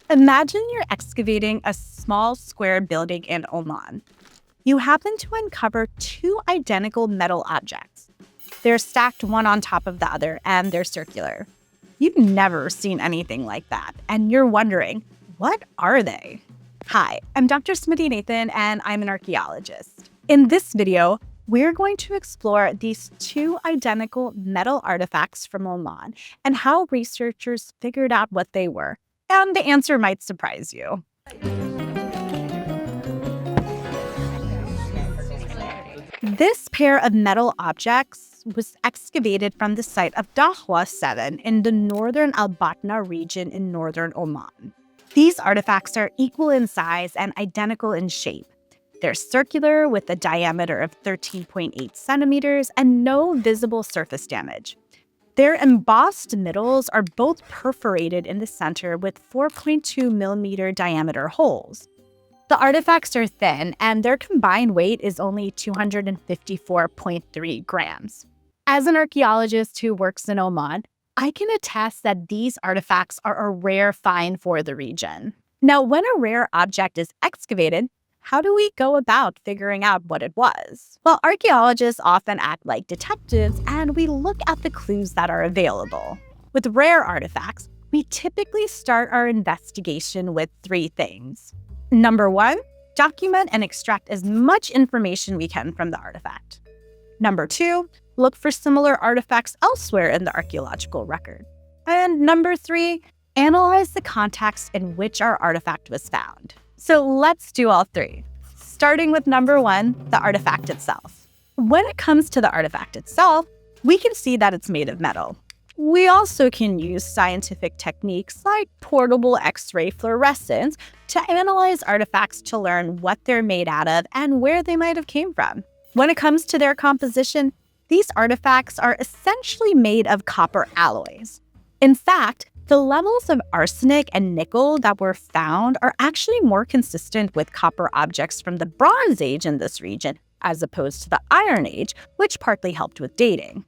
Imagine you're excavating a small square building in Oman. You happen to uncover two identical metal objects. They're stacked one on top of the other, and they're circular. You've never seen anything like that, and you're wondering, what are they? Hi, I'm Dr. Smiti, and I'm an archaeologist. In this video, we're going to explore these two identical metal artifacts from Oman and how researchers figured out what they were. And the answer might surprise you. This pair of metal objects was excavated from the site of Dahwa 7 in the northern al-Batinah region in northern Oman. These artifacts are equal in size and identical in shape. They're circular with a diameter of 13.8 centimeters and no visible surface damage. Their embossed middles are both perforated in the center with 4.2 millimeter diameter holes. The artifacts are thin, and their combined weight is only 254.3 grams. As an archaeologist who works in Oman, I can attest that these artifacts are a rare find for the region. Now, when a rare object is excavated, how do we go about figuring out what it was? Well, archaeologists often act like detectives, and we look at the clues that are available. With rare artifacts, we typically start our investigation with three things. Number one, document and extract as much information we can from the artifact. Number two, look for similar artifacts elsewhere in the archaeological record. And number three, analyze the context in which our artifact was found. So let's do all three. Starting with number one, the artifact itself. When it comes to the artifact itself, we can see that it's made of metal. We also can use scientific techniques like portable X-ray fluorescence to analyze artifacts to learn what they're made out of and where they might have came from. When it comes to their composition, these artifacts are essentially made of copper alloys. In fact, the levels of arsenic and nickel that were found are actually more consistent with copper objects from the Bronze Age in this region, as opposed to the Iron Age, which partly helped with dating.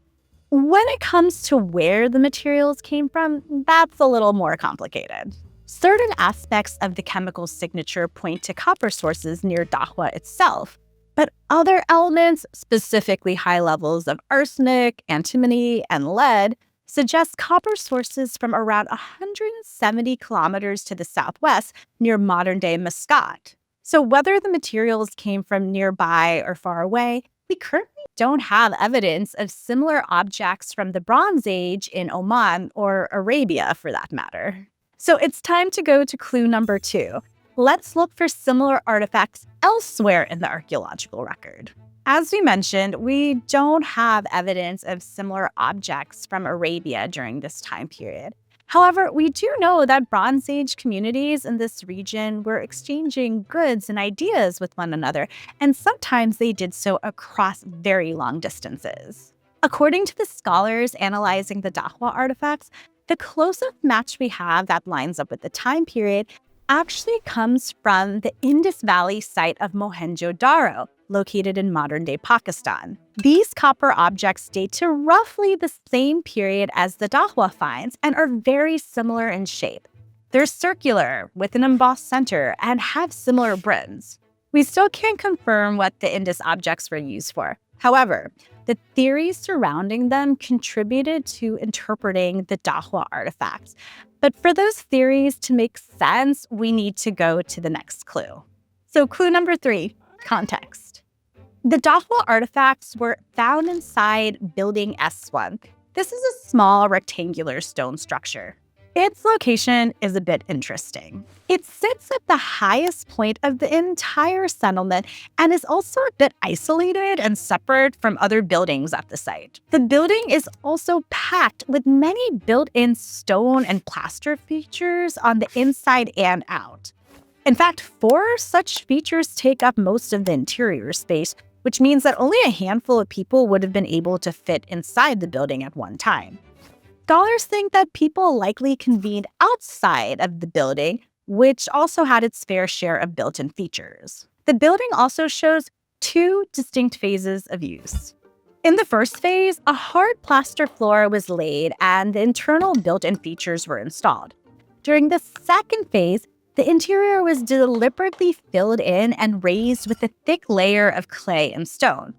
When it comes to where the materials came from, that's a little more complicated. Certain aspects of the chemical signature point to copper sources near Dahwa itself, but other elements, specifically high levels of arsenic, antimony, and lead, suggest copper sources from around 170 kilometers to the southwest near modern-day Muscat. So whether the materials came from nearby or far away, we currently don't have evidence of similar objects from the Bronze Age in Oman or Arabia, for that matter. So it's time to go to clue number two. Let's look for similar artifacts elsewhere in the archaeological record. As we mentioned, we don't have evidence of similar objects from Arabia during this time period. However, we do know that Bronze Age communities in this region were exchanging goods and ideas with one another, and sometimes they did so across very long distances. According to the scholars analyzing the Dahwa artifacts, the closest match we have that lines up with the time period actually comes from the Indus Valley site of Mohenjo-daro, located in modern-day Pakistan. These copper objects date to roughly the same period as the Dahwa finds and are very similar in shape. They're circular, with an embossed center, and have similar brims. We still can't confirm what the Indus objects were used for. However, the theories surrounding them contributed to interpreting the Dahwa artifacts. But for those theories to make sense, we need to go to the next clue. So clue number three, context. The Dahwa artifacts were found inside Building S1. This is a small rectangular stone structure. Its location is a bit interesting. It sits at the highest point of the entire settlement and is also a bit isolated and separate from other buildings at the site. The building is also packed with many built-in stone and plaster features on the inside and out. In fact, 4 such features take up most of the interior space, which means that only a handful of people would have been able to fit inside the building at one time. Scholars think that people likely convened outside of the building, which also had its fair share of built-in features. The building also shows 2 distinct phases of use. In the first phase, a hard plaster floor was laid and the internal built-in features were installed. During the second phase, the interior was deliberately filled in and raised with a thick layer of clay and stone.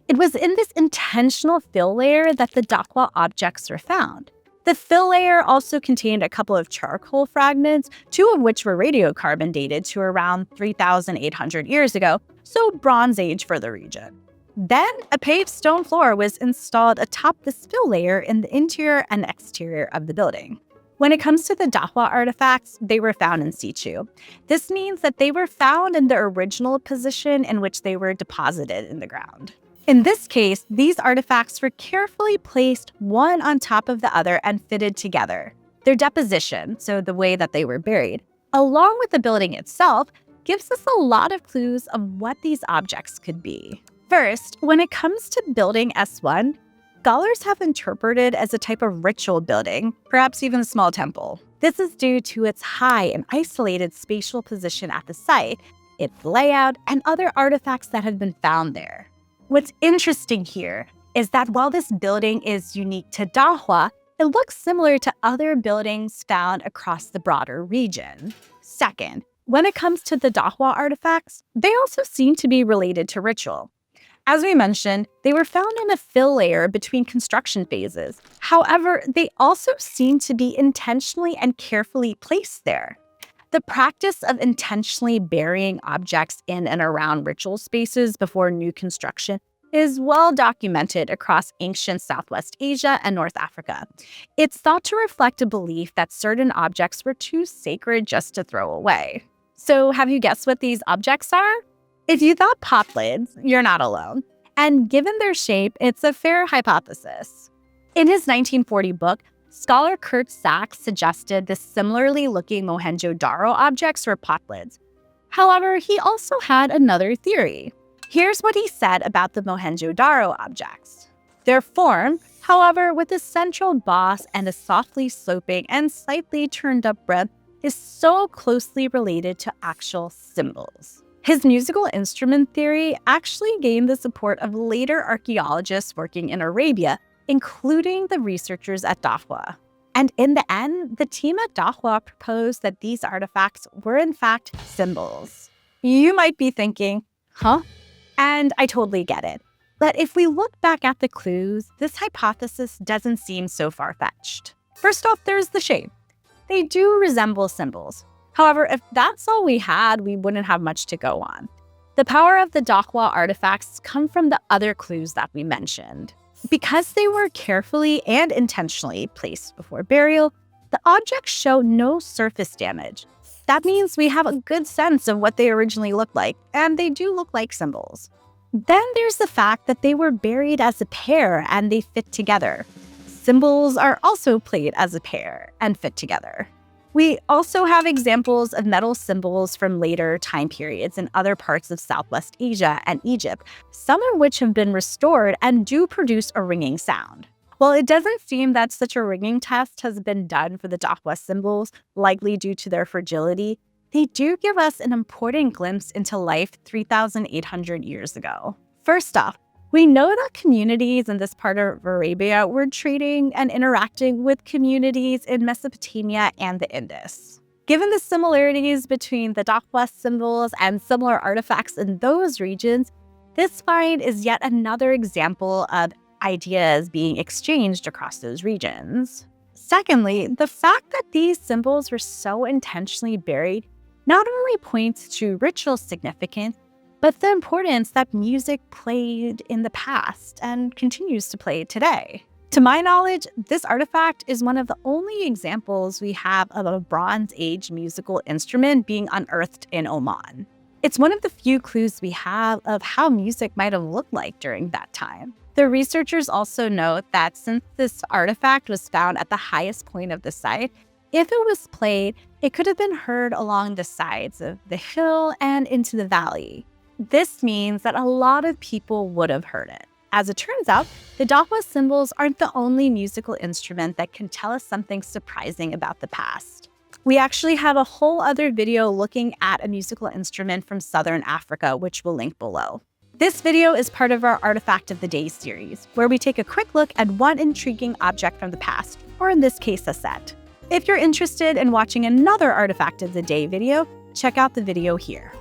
It was in this intentional fill layer that the Dahwa objects were found. The fill layer also contained a couple of charcoal fragments, 2 of which were radiocarbon dated to around 3,800 years ago, so Bronze Age for the region. Then, a paved stone floor was installed atop this fill layer in the interior and exterior of the building. When it comes to the Dahwa artifacts, they were found in situ. This means that they were found in the original position in which they were deposited in the ground. In this case, these artifacts were carefully placed one on top of the other and fitted together. Their deposition, so the way that they were buried, along with the building itself, gives us a lot of clues of what these objects could be. First, when it comes to building S1, scholars have interpreted as a type of ritual building, perhaps even a small temple. This is due to its high and isolated spatial position at the site, its layout, and other artifacts that had been found there. What's interesting here is that while this building is unique to Dahwa, it looks similar to other buildings found across the broader region. Second, when it comes to the Dahwa artifacts, they also seem to be related to ritual. As we mentioned, they were found in a fill layer between construction phases. However, they also seem to be intentionally and carefully placed there. The practice of intentionally burying objects in and around ritual spaces before new construction is well documented across ancient Southwest Asia and North Africa. It's thought to reflect a belief that certain objects were too sacred just to throw away. So have you guessed what these objects are? If you thought pot lids, you're not alone. And given their shape, it's a fair hypothesis. In his 1940 book, scholar Kurt Sachs suggested the similarly looking Mohenjo-daro objects were pot lids. However, he also had another theory. Here's what he said about the Mohenjo-daro objects. Their form, however, with a central boss and a softly sloping and slightly turned up brim, is so closely related to actual cymbals. His musical instrument theory actually gained the support of later archaeologists working in Arabia, including the researchers at Dahwa. And in the end, the team at Dahwa proposed that these artifacts were in fact cymbals. You might be thinking, huh? And I totally get it. But if we look back at the clues, this hypothesis doesn't seem so far-fetched. First off, there's the shape. They do resemble cymbals. However, if that's all we had, we wouldn't have much to go on. The power of the Dahwa artifacts come from the other clues that we mentioned. Because they were carefully and intentionally placed before burial, the objects show no surface damage. That means we have a good sense of what they originally looked like, and they do look like cymbals. Then there's the fact that they were buried as a pair and they fit together. Cymbals are also played as a pair and fit together. We also have examples of metal cymbals from later time periods in other parts of Southwest Asia and Egypt, some of which have been restored and do produce a ringing sound. While it doesn't seem that such a ringing test has been done for the Dahwa cymbals, likely due to their fragility, they do give us an important glimpse into life 3,800 years ago. First off, we know that communities in this part of Arabia were trading and interacting with communities in Mesopotamia and the Indus. Given the similarities between the Dahwa symbols and similar artifacts in those regions, this find is yet another example of ideas being exchanged across those regions. Secondly, the fact that these symbols were so intentionally buried not only points to ritual significance, but the importance that music played in the past and continues to play today. To my knowledge, this artifact is one of the only examples we have of a Bronze Age musical instrument being unearthed in Oman. It's one of the few clues we have of how music might have looked like during that time. The researchers also note that since this artifact was found at the highest point of the site, if it was played, it could have been heard along the sides of the hill and into the valley. This means that a lot of people would have heard it. As it turns out, the Dahwa cymbals aren't the only musical instrument that can tell us something surprising about the past. We actually have a whole other video looking at a musical instrument from Southern Africa, which we'll link below. This video is part of our Artifact of the Day series, where we take a quick look at one intriguing object from the past, or in this case, a set. If you're interested in watching another Artifact of the Day video, check out the video here.